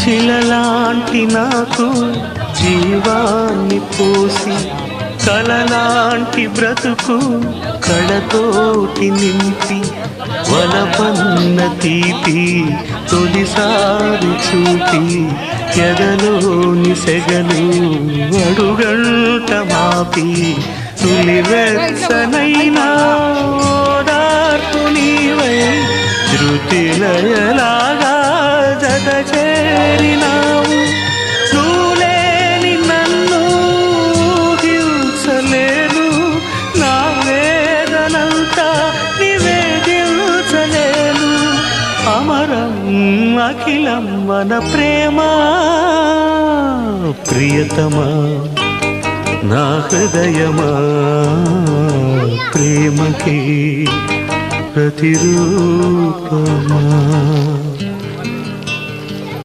శిలలాంటి నాకు జీవాన్ని పోసి కలలాంటి బ్రతుకు కళతోటి నింపి వలపన్న తీపి తొలిసారి చూపి ఎదలోని సెగలు అడుగంట మాపి తులి వెచ్చనైనా ఓదార్పు నీవై ధృతిలయలాగా జత చేరినావు నువ్వులేని నన్ను హింసలేను నా వేదనంతా నివేదించలేను అమరం అఖిలం మన ప్రేమ ప్రియతమా నా హృదయమా ప్రేమకి ప్రతిరూపమా